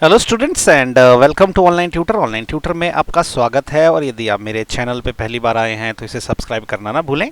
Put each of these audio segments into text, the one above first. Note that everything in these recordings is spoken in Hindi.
Hello students and welcome to online tutor. Online tutor में आपका स्वागत है और यदि आप मेरे चैनल पे पहली बार आए हैं तो इसे सब्सक्राइब करना ना भूलें।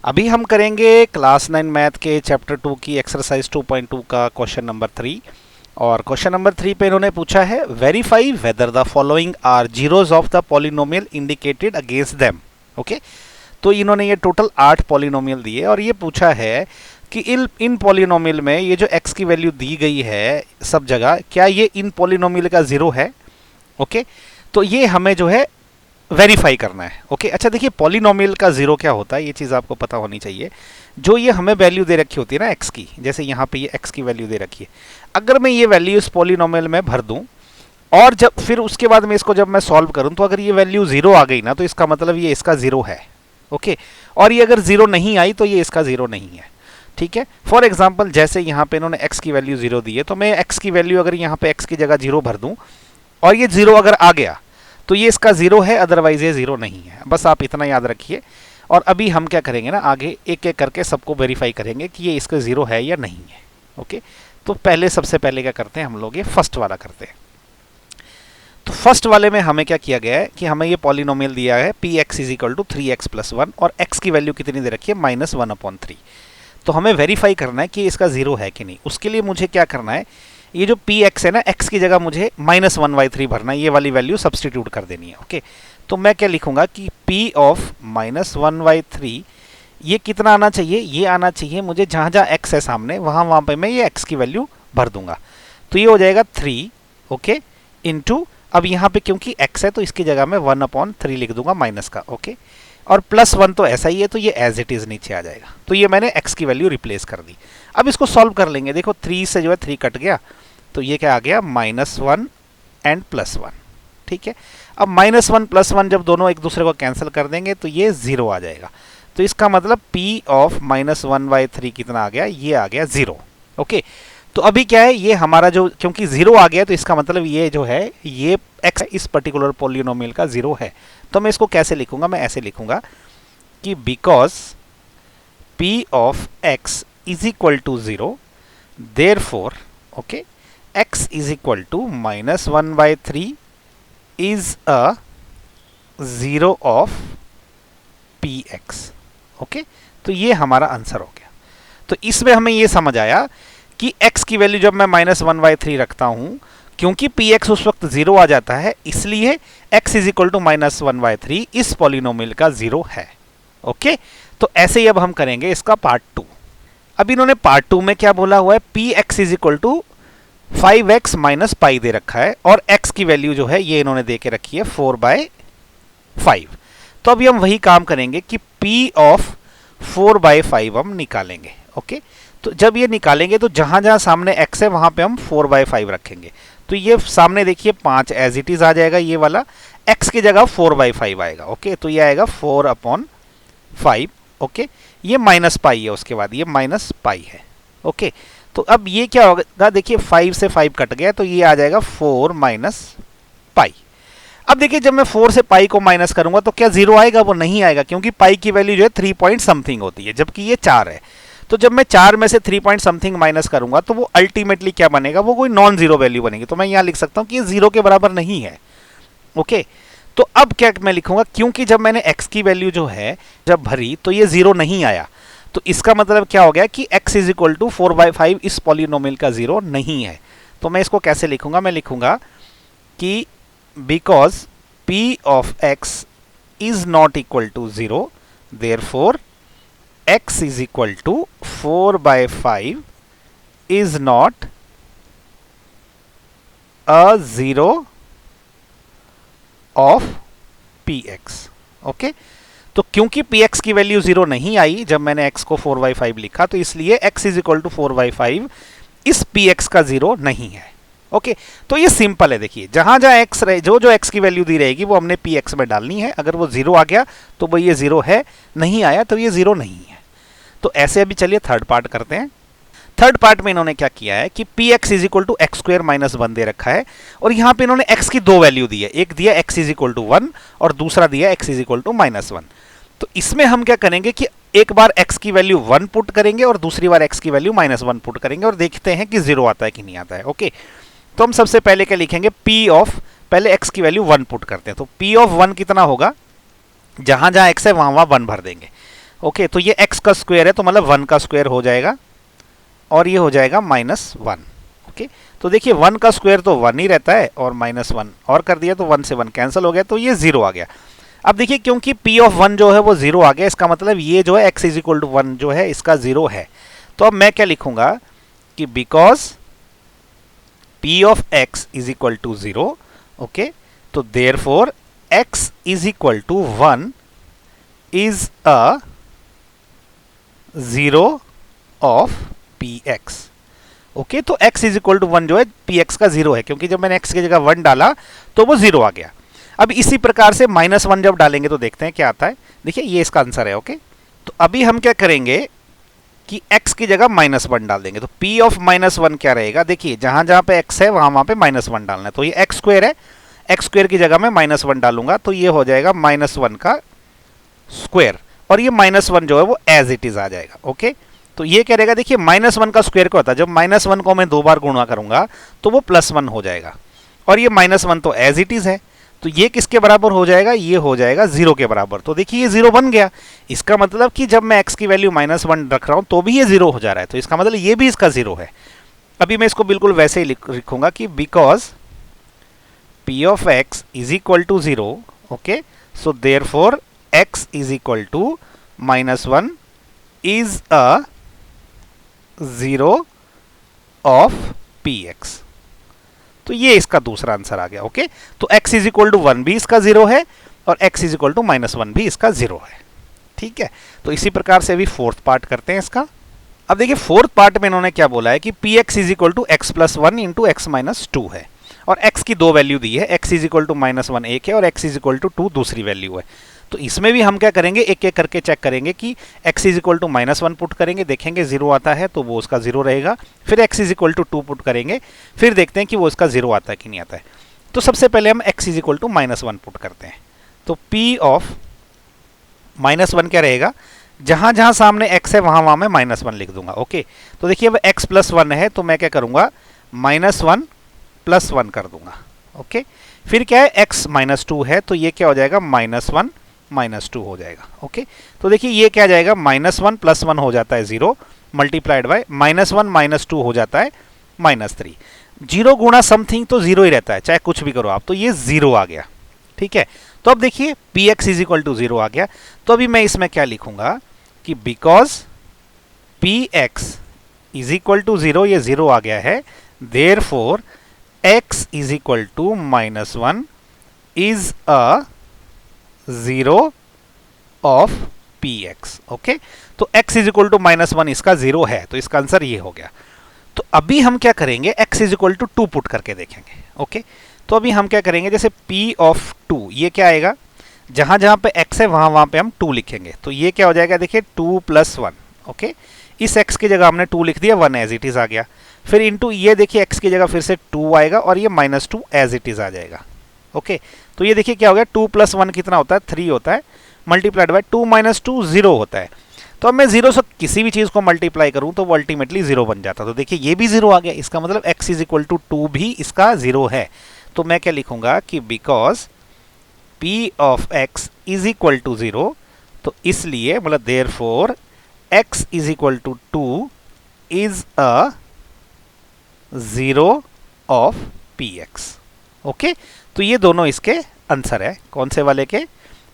अभी हम करेंगे क्लास 9 मैथ के चैप्टर 2 की एक्सरसाइज 2.2 का क्वेश्चन नंबर 3। और क्वेश्चन नंबर 3 पे इन्होंने पूछा है verify whether the following are zeros of the polynomial indicated against them. Okay, तो इन्होंने ये टोटल 8 पॉलिनोमियल दिए और ये पूछा है कि इन पॉलिनोमियल में ये जो x की वैल्यू दी गई है सब जगह, क्या ये इन पॉलिनोमियल का जीरो है। ओके, तो ये हमें जो है वेरीफाई करना है। ओके, अच्छा देखिए पॉलिनोमियल का जीरो क्या होता है ये चीज़ आपको पता होनी चाहिए। जो ये हमें वैल्यू दे रखी होती है ना x की, जैसे यहाँ पे ये x की वैल्यू दे रखी है, अगर मैं ये वैल्यू इस पॉलिनोमियल में भर दूँ और जब फिर उसके बाद में इसको जब मैं सॉल्व करूँ तो अगर ये वैल्यू जीरो आ गई ना तो इसका मतलब ये इसका जीरो है। ओके, और ये अगर जीरो नहीं आई तो ये इसका जीरो नहीं है। ठीक है, फॉर एग्जाम्पल जैसे यहाँ पे इन्होंने x की वैल्यू जीरो दी है तो मैं x की वैल्यू अगर यहाँ पे x की जगह जीरो भर दूं और ये जीरो अगर आ गया तो ये इसका जीरो है, अदरवाइज ये जीरो नहीं है। बस आप इतना याद रखिए। और अभी हम क्या करेंगे ना, आगे एक एक करके सबको वेरीफाई करेंगे कि ये इसका जीरो है या नहीं है। ओके, तो पहले सबसे पहले क्या करते हैं हम लोग, ये फर्स्ट वाला करते हैं। तो फर्स्ट वाले में हमें क्या किया गया है कि हमें ये पॉलिनोमियल दिया है px is equal to 3x + 1 और x की वैल्यू कितनी दे रखी है -1/3। तो हमें वेरीफाई करना है कि इसका जीरो है कि नहीं। उसके लिए मुझे क्या करना है, ये जो px है ना, x की जगह मुझे -1/3 भरना है, ये वाली वैल्यू सब्सटीट्यूट कर देनी है। ओके, तो मैं क्या लिखूंगा कि p ऑफ -1/3 ये कितना आना चाहिए, ये आना चाहिए मुझे जहां जहां x है सामने वहां पे मैं ये x की वैल्यू भर दूंगा। तो ये हो जाएगा 3। ओके, इंटू, अब यहाँ पे क्योंकि x है तो इसकी जगह मैं 1/3 लिख दूंगा माइनस का। ओके, और +1 तो ऐसा ही है तो ये एज इट इज नीचे आ जाएगा। तो ये मैंने x की वैल्यू रिप्लेस कर दी। अब इसको सॉल्व कर लेंगे। देखो 3 से जो है 3 कट गया तो ये क्या आ गया, -1 एंड +1। ठीक है, अब -1 +1 जब दोनों एक दूसरे को कैंसिल कर देंगे तो ये 0 आ जाएगा। तो इसका मतलब p ऑफ -1/3 कितना आ गया, ये आ गया 0। ओके, तो अभी क्या है, ये हमारा जो क्योंकि 0 आ गया तो इसका मतलब ये जो है ये x इस पर्टिकुलर पॉलिनोमियल का 0 है। तो मैं इसको कैसे लिखूंगा, मैं ऐसे लिखूंगा कि because p of x is equal to 0 therefore okay x is equal to -1/3 is a 0 of px। Okay, तो ये हमारा आंसर हो गया। तो इसमें हमें ये समझ आया कि x की वैल्यू जब मैं -1/3 रखता हूं, क्योंकि px उस वक्त 0 आ जाता है, इसलिए x इज इक्वल टू -1/3 इस पॉलिनोमियल का 0 है। ओके, तो ऐसे ही अब हम करेंगे इसका पार्ट 2। अब इन्होंने पार्ट 2 में क्या बोला हुआ है, px is equal to 5x - pi दे रखा है और x की वैल्यू जो है ये इन्होंने दे के रखी है 4/5। तो अभी हम वही काम करेंगे कि p ऑफ 4/5 हम निकालेंगे। ओके, तो जब ये निकालेंगे तो जहां जहां सामने x है वहां पे हम 4/5 रखेंगे। तो ये सामने देखिए 5 एज इट इज आ जाएगा, ये वाला x की जगह 4/5 आएगा। ओके, तो ये आएगा 4/5। ओके, ये माइनस पाई है, उसके बाद ये माइनस पाई है। ओके, तो अब ये क्या होगा, देखिए 5 से 5 कट गया तो ये आ जाएगा 4 - पाई। अब देखिए जब मैं 4 से पाई को माइनस करूंगा तो क्या 0 आएगा, वो नहीं आएगा, क्योंकि पाई की वैल्यू जो है 3 पॉइंट समथिंग होती है, जबकि ये 4 है। तो जब मैं 4 में से 3 पॉइंट समथिंग माइनस करूंगा तो वो अल्टीमेटली क्या बनेगा, वो कोई नॉन जीरो वैल्यू बनेगी। तो मैं यहां लिख सकता हूं कि ये 0 के बराबर नहीं है। ओके, तो अब क्या मैं लिखूंगा, क्योंकि जब मैंने x की वैल्यू जो है जब भरी तो ये 0 नहीं आया, तो इसका मतलब क्या हो गया कि x इज इक्वल टू 4/5 इस पॉलिनोमियल का 0 नहीं है। तो मैं इसको कैसे लिखूंगा, मैं लिखूंगा कि because p of x is not equal to 0 therefore x is equal to 4/5 is not a 0 of px। Okay, तो क्योंकि px की वैल्यू 0 नहीं आई जब मैंने x को 4/5 लिखा, तो इसलिए x is equal to 4/5 इस px का 0 नहीं है। ओके, तो ये सिंपल है। देखिए जहां जहां x रहे, जो जो x की वैल्यू दी रहेगी वो हमने px में डालनी है। अगर वो 0 आ गया तो वो ये 0 है, नहीं आया तो ये 0 नहीं है। तो ऐसे अभी चलिए थर्ड पार्ट करते हैं। थर्ड पार्ट में इन्होंने क्या किया है कि px is equal to x² - 1 दे रखा है और यहाँ पे इन्होंने x की दो वैल्यू दी है, एक दिया x इज इक्वल टू 1 और दूसरा दिया x इज इक्वल टू -1। तो इसमें हम क्या करेंगे कि एक बार x की वैल्यू 1 पुट करेंगे और दूसरी बार x की वैल्यू -1 पुट करेंगे और देखते हैं कि 0 आता है कि नहीं आता है। ओके, तो हम सबसे पहले क्या लिखेंगे, p ऑफ, पहले x की वैल्यू 1 पुट करते हैं, तो p ऑफ 1 कितना होगा, जहां जहां x है वहां वहां 1 भर देंगे। ओके, तो ये x का स्क्वायर है तो मतलब 1 का स्क्वायर हो जाएगा और ये हो जाएगा -1। ओके, तो देखिए 1 का स्क्वायर तो 1 ही रहता है और -1 और कर दिया तो 1 से 1 कैंसिल हो गया, तो ये 0 आ गया। अब देखिए क्योंकि p ऑफ 1 जो है वो 0 आ गया, इसका मतलब ये जो है x इज इक्वल टू 1 जो है इसका 0 है। तो अब मैं क्या लिखूंगा कि because p of x is equal to 0, okay, तो therefore x is equal to 1 is a 0 of px। Okay, तो x इज इक्वल टू 1 जो है px का 0 है, क्योंकि जब मैंने x की जगह 1 डाला तो वो 0 आ गया। अब इसी प्रकार से -1 जब डालेंगे तो देखते हैं क्या आता है। देखिए ये इसका आंसर है। ओके, तो अभी हम क्या करेंगे कि x की जगह -1 डाल देंगे, तो p ऑफ -1 क्या रहेगा, देखिए जहां जहां पे x है वहां वहां पे -1 डालना है, तो ये x स्क्वायर है, x स्क्वायर की जगह मैं -1 डालूंगा तो ये हो जाएगा -1 का स्क्वायर, और ये -1 जो है वो एज इट इज आ जाएगा। ओके, तो ये क्या रहेगा, देखिए -1 का स्क्वायर क्या होता है, जब -1 को मैं 2 बार गुणा करूंगा तो वो +1 हो जाएगा, और ये -1 तो एज इट इज है, तो ये किसके बराबर हो जाएगा, ये हो जाएगा 0 के बराबर। तो देखिए ये 0 बन गया, इसका मतलब कि जब मैं x की वैल्यू -1 रख रहा हूं तो भी ये 0 हो जा रहा है, तो इसका मतलब ये भी इसका 0 है। अभी मैं इसको बिल्कुल वैसे ही लिखूंगा कि because p of x is equal to 0, okay, so therefore x is equal to -1 is a 0 of px। तो ये इसका दूसरा आंसर आ गया। ओके, तो x इज इक्वल टू 1 भी इसका 0 है और x इज इक्वल टू -1 भी इसका 0 है। ठीक है, तो इसी प्रकार से अभी फोर्थ पार्ट करते हैं इसका। अब देखिए फोर्थ पार्ट में इन्होंने क्या बोला है कि px is equal to x plus 1 into x minus 2 है, और x की 2 वैल्यू दी है, x इज इक्वल टू -1 एक है और x इज इक्वल टू 2 दूसरी वैल्यू है। तो इसमें भी हम क्या करेंगे, एक एक करके चेक करेंगे कि x is equal to -1 put करेंगे, देखेंगे 0 आता है तो वो उसका 0 रहेगा, फिर x is equal to 2 put करेंगे, फिर देखते हैं कि वो उसका 0 आता है कि नहीं आता है। तो सबसे पहले हम x is equal to -1 put करते हैं, तो p ऑफ -1 क्या रहेगा, जहां जहां सामने x है वहां वहां मैं -1 लिख दूंगा। ओके, तो देखिए अब x प्लस 1 है तो मैं क्या करूंगा, -1 प्लस 1 कर दूंगा। ओके, फिर क्या है, x माइनस 2 है तो ये क्या हो जाएगा, -1 -2 हो जाएगा। ओके, तो देखिए ये क्या जाएगा, -1 प्लस 1 हो जाता है 0 मल्टीप्लाइड बाय -1 -2 हो जाता है -3। 0 गुणा समथिंग तो 0 ही रहता है, चाहे कुछ भी करो आप, तो ये 0 आ गया। ठीक है, तो अब देखिए px इज इक्वल टू 0 आ गया, तो अभी मैं इसमें क्या लिखूंगा कि because px is equal to 0, ये 0 आ गया है, therefore x is equal to -1 is a 0 of px। Okay, तो x इज इक्वल टू -1 इसका 0 है, तो इसका आंसर ये हो गया। तो अभी हम क्या करेंगे, x is equal to 2 put करके देखेंगे। ओके, तो अभी हम क्या करेंगे, जैसे p ऑफ 2 ये क्या आएगा, जहां जहां पे x है वहां वहां पे हम 2 लिखेंगे, तो ये क्या हो जाएगा, देखिए 2 प्लस 1। ओके, इस x की जगह हमने 2 लिख दिया, 1 एज इट इज आ गया, फिर इंटू ये देखिए x की जगह फिर से 2 आएगा और ये -2 एज इट इज आ जाएगा। ओके, तो ये देखिए क्या हो गया, 2 प्लस 1 कितना होता है, 3 होता है, मल्टीप्लाइड बाय 2 माइनस 2 0 होता है। तो अब मैं 0 से किसी भी चीज़ को मल्टीप्लाई करूं तो वो अल्टीमेटली 0 बन जाता, तो देखिए ये भी 0 आ गया, इसका मतलब x इज इक्वल टू 2 भी इसका 0 है। तो मैं क्या लिखूंगा कि because p of x is equal to 0, तो इसलिए मतलब therefore x is equal to 2 is a 0 of px। Okay, तो ये दोनों इसके आंसर है, कौन से वाले के,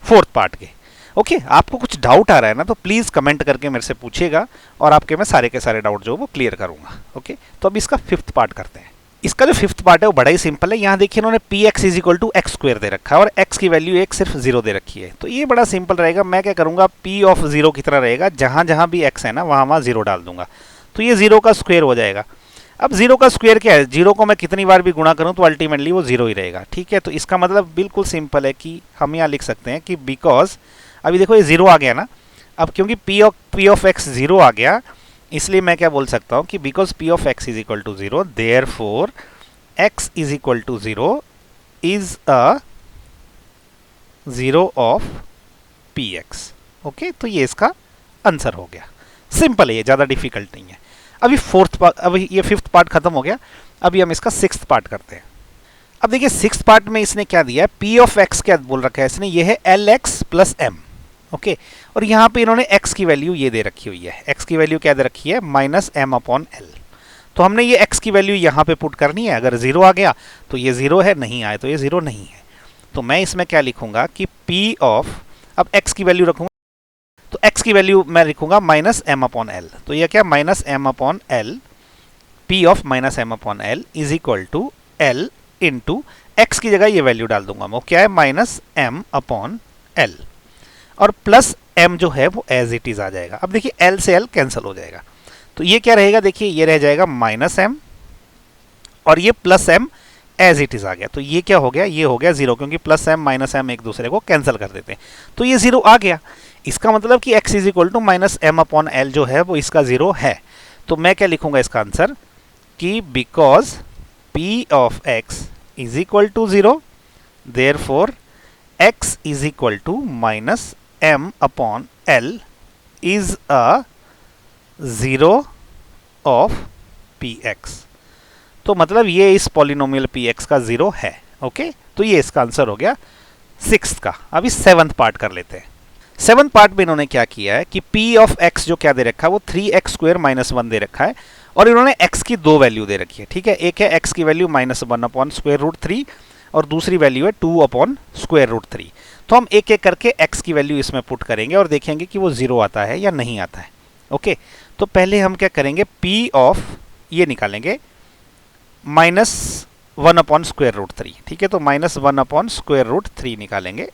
फोर्थ पार्ट के। ओके, आपको कुछ डाउट आ रहा है ना तो प्लीज़ कमेंट करके मेरे से पूछिएगा और आपके मैं सारे के सारे डाउट जो वो क्लियर करूंगा। ओके, तो अब इसका फिफ्थ पार्ट करते हैं। इसका जो फिफ्थ पार्ट है वो बड़ा ही सिंपल है, यहाँ देखिए इन्होंने px is equal to x square दे रखा है और x की वैल्यू एक सिर्फ 0 दे रखी है, तो ये बड़ा सिंपल रहेगा। मैं क्या करूंगा, p ऑफ 0 कितना रहेगा, जहां जहां भी x है ना वहां वहां 0 डाल दूंगा, तो ये 0 का स्क्वायर हो जाएगा। अब 0 का स्क्वायर क्या है, 0 को मैं कितनी बार भी गुणा करूं तो अल्टीमेटली वो 0 ही रहेगा। ठीक है, तो इसका मतलब बिल्कुल सिंपल है कि हम यहाँ लिख सकते हैं कि बिकॉज अभी देखो ये 0 आ गया ना, अब क्योंकि p ऑफ x 0 आ गया, इसलिए मैं क्या बोल सकता हूँ कि because p of x is equal to 0 therefore x is equal to 0 is a 0 of px। Okay, तो ये इसका आंसर हो गया, सिंपल है ये, ज़्यादा डिफिकल्ट नहीं है। अभी ये फिफ्थ पार्ट खत्म हो गया। अभी हम इसका सिक्स्थ पार्ट करते हैं। अब देखिए सिक्स्थ पार्ट में इसने क्या दिया है, पी ऑफ एक्स क्या बोल रखा है इसने, ये है l x plus m. Okay, और यहाँ पे इन्होंने x की वैल्यू ये दे रखी हुई है, x की वैल्यू क्या दे रखी है, माइनस एम अपॉन एल। तो हमने ये x की वैल्यू यहाँ पे पुट करनी है, अगर जीरो आ गया तो ये जीरो है, नहीं आए तो ये जीरो नहीं है। तो मैं इसमें क्या लिखूंगा कि p ऑफ, अब x की वैल्यू रखूंगा तो x की वैल्यू मैं लिखूंगा माइनस एम अपॉन एल। तो ये क्या, minus m upon l, p of minus m upon l is equal to l into x की जगह ये वैल्यू डाल दूंगा मैं, वो क्या है, माइनस एम अपॉन एल, और प्लस m जो है वो एज इट इज आ जाएगा। अब देखिए l से l कैंसिल हो जाएगा, तो ये क्या रहेगा, देखिए ये रह जाएगा माइनस m और ये plus m as it is आ गया। तो ये क्या हो गया, ये हो गया जीरो, क्योंकि प्लस m माइनस m एक दूसरे को कैंसिल कर देते हैं। तो ये जीरो आ गया, इसका मतलब कि x is equal to minus m upon l जो है वो इसका जीरो है। तो मैं क्या लिखूंगा इसका आंसर कि because p of x is equal to zero, therefore x is equal to minus m upon l is a zero of px। तो मतलब ये इस पॉलिनोमियल px का जीरो है। ओके, तो ये इसका आंसर हो गया सिक्स्थ का। अभी सेवंथ पार्ट कर लेते हैं। सेवंथ पार्ट में इन्होंने क्या किया है कि p ऑफ x जो क्या दे रखा है वो 3x स्क्वायर माइनस 1 दे रखा है, और इन्होंने x की दो वैल्यू दे रखी है। ठीक है, एक है x की value minus 1 upon square root 3 और दूसरी वैल्यू है 2 अपॉन स्क्वायर रूट 3। तो हम एक एक करके x की वैल्यू इसमें पुट करेंगे और देखेंगे कि वो जीरो आता है या नहीं आता है। ओके, तो पहले हम क्या करेंगे, p ऑफ ये निकालेंगे माइनस 1 अपॉन स्क्वायर रूट 3। ठीक है, तो माइनस 1 अपॉन स्क्वायर रूट 3 निकालेंगे।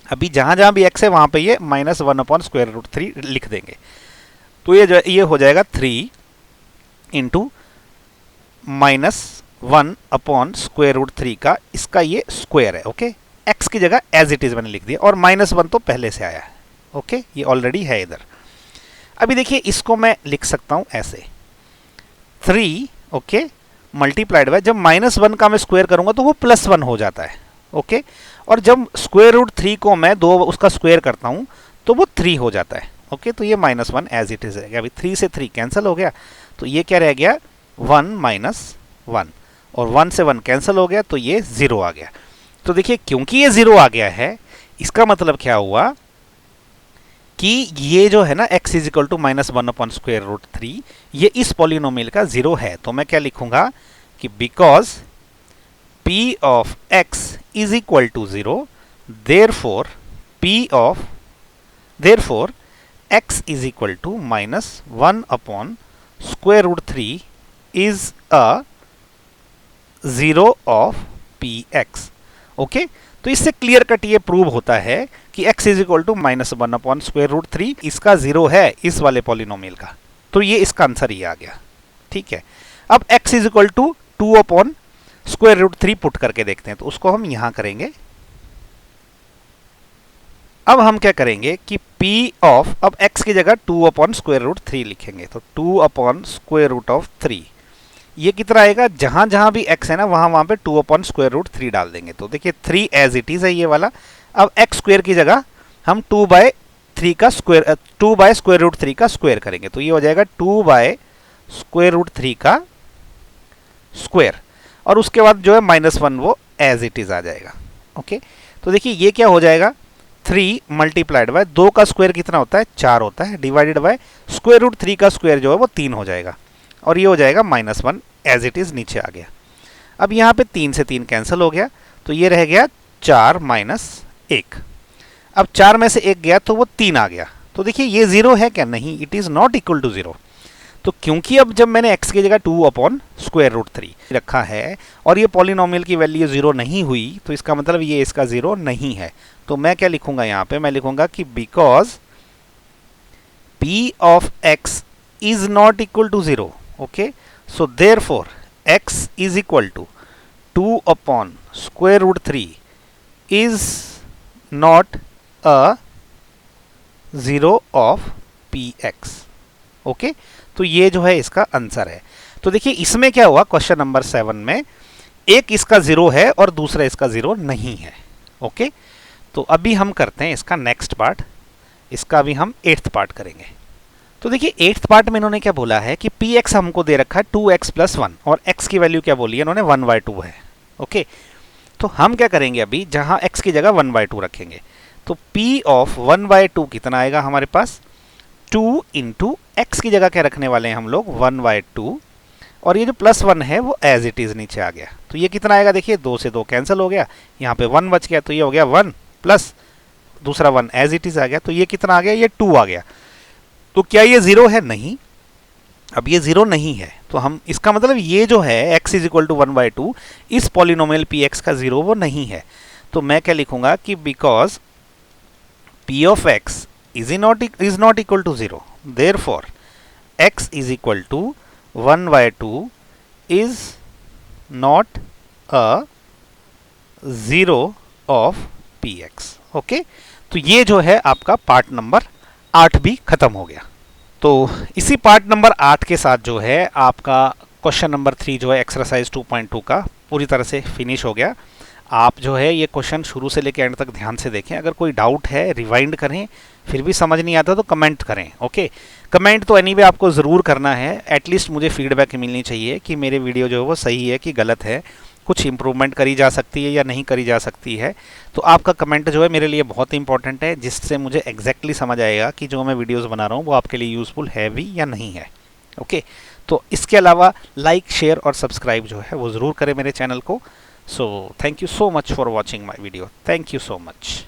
अभी जहां जहां भी x है वहां पे ये माइनस 1 अपॉन स्क्वायर रूट 3 लिख देंगे। तो ये हो जाएगा 3 into minus 1 upon square root 3 का, इसका ये स्क्वायर है। ओके, x की जगह एज इट इज मैंने लिख दिया, और माइनस 1 तो पहले से आया है। ओके, ये ऑलरेडी है इधर। अभी देखिए इसको मैं लिख सकता हूं ऐसे 3 ओके मल्टीप्लाइड बाय, जब माइनस 1 का मैं स्क्वायर करूंगा तो वो प्लस 1 हो जाता है। ओके, और जब स्क्वायर रूट 3 को मैं दो उसका स्क्वायर करता हूं तो वो 3 हो जाता है। ओके, तो ये माइनस 1 एज इट इज रहेगा। अभी 3 से 3 कैंसिल हो गया, तो ये क्या रह गया 1 माइनस 1, और 1 से 1 कैंसिल हो गया, तो ये 0 आ गया। तो देखिए क्योंकि ये 0 आ गया है, इसका मतलब क्या हुआ कि ये जो है ना x is equal to minus 1 upon square root 3, ये इस पॉलिनोमियल का 0 है। तो मैं क्या लिखूंगा कि because p of x is equal to 0, therefore x is equal to minus 1 upon square root 3 is a zero of px। Okay, तो इससे क्लियर कट ये प्रूव होता है कि x is equal to minus 1 upon square root 3 इसका जीरो है इस वाले पॉलिनोमियल का। तो ये इसका आंसर ही आ गया। ठीक है, अब x is equal to 2 upon square root 3 put करके देखते हैं, तो उसको हम यहां करेंगे। अब हम क्या करेंगे कि p ऑफ, अब x की जगह 2 अपॉन स्क्वायर रूट 3 लिखेंगे, तो 2 अपॉन स्क्वायर रूट ऑफ 3, ये कितना आएगा, जहां जहां भी x है ना वहां वहां पे 2 अपॉन स्क्वायर रूट 3 डाल देंगे। तो देखिए 3 एज इट इज है ये वाला। अब x स्क्वायर की जगह हम 2 बाय स्क्वायर रूट 3 का स्क्वायर करेंगे, तो ये हो जाएगा 2 बाय स्क्वायर रूट 3 का स्क्वायर, और उसके बाद जो है माइनस 1 वो एज इट इज आ जाएगा। ओके, तो देखिए ये क्या हो जाएगा, 3 मल्टीप्लाइड बाय 2 का स्क्वायर कितना होता है, 4 होता है, डिवाइडेड बाय स्क्वायर रूट 3 का स्क्वायर जो है वो 3 हो जाएगा, और ये हो जाएगा माइनस 1 एज इट इज नीचे आ गया। अब यहाँ पे 3 से 3 कैंसिल हो गया, तो ये रह गया 4 माइनस 1। अब 4 में से 1 गया तो वो 3 आ गया। तो देखिए ये 0 है क्या, नहीं, it is not equal to 0। तो क्योंकि अब जब मैंने x की जगह 2 अपॉन स्क्वायर रूट 3 रखा है और ये पॉलिनोमियल की वैल्यू 0 नहीं हुई, तो इसका मतलब ये इसका 0 नहीं है। तो मैं क्या लिखूंगा यहाँ पे, मैं लिखूंगा कि because p of x is not equal to 0। Okay, so therefore x is equal to 2 upon square root 3 is not a zero of px। Okay, तो ये जो है इसका आंसर है। तो देखिए इसमें क्या हुआ, क्वेश्चन नंबर 7 में एक इसका 0 है और दूसरा इसका 0 नहीं है। ओके, तो अभी हम करते हैं इसका नेक्स्ट पार्ट, इसका अभी हम 8th पार्ट करेंगे। तो देखिए 8th पार्ट में इन्होंने क्या बोला है कि पी एक्स हमको दे रखा है 2x + 1 और x की वैल्यू क्या बोली है इन्होंने 1/2 है। ओके, तो हम क्या करेंगे अभी, जहां x की जगह 1/2 रखेंगे तो p ऑफ 1/2 कितना आएगा हमारे पास 2 इंटू एक्स की जगह क्या रखने वाले हैं हम लोग 1/2 और ये जो +1 है वो एज इट इज नीचे आ गया। तो ये कितना आएगा, देखिए 2 से 2 कैंसिल हो गया, यहाँ पे 1 बच गया तो ये हो गया 1 प्लस दूसरा 1 एज इट इज आ गया। तो ये कितना आ गया, ये 2 आ गया। तो क्या ये 0 है, नहीं, अब ये 0 नहीं है। तो हम इसका मतलब ये जो है x = 1/2 इस पॉलिनोमियल पी एक्स का 0 वो नहीं है। तो मैं क्या लिखूंगा कि because p of x is not equal to 0 therefore x = 1/2 is not a 0 of px। Okay, तो ये जो है आपका पार्ट नंबर 8 भी खत्म हो गया। तो इसी पार्ट नंबर 8 के साथ जो है आपका क्वेश्चन नंबर 3 जो है एक्सरसाइज 2.2 का पूरी तरह से फिनिश हो गया। आप जो है ये क्वेश्चन शुरू से लेकर एंड तक ध्यान से देखें। अगर कोई डाउट है रिवाइंड करें, फिर भी समझ नहीं आता तो कमेंट करें। ओके, कमेंट तो एनीवे आपको ज़रूर करना है, एटलीस्ट मुझे फीडबैक मिलनी चाहिए कि मेरे वीडियो जो है वो सही है कि गलत है, कुछ इंप्रूवमेंट करी जा सकती है या नहीं करी जा सकती है। तो आपका कमेंट जो है मेरे लिए बहुत इंपॉर्टेंट है, जिससे मुझे एग्जैक्टली समझ आएगा कि जो मैं वीडियोस बना रहा हूँ वो आपके लिए यूज़फुल है भी या नहीं है। ओके, तो इसके अलावा लाइक, शेयर और सब्सक्राइब जो है वो ज़रूर करें मेरे चैनल को। So thank you so much for watching my video. Thank you so much.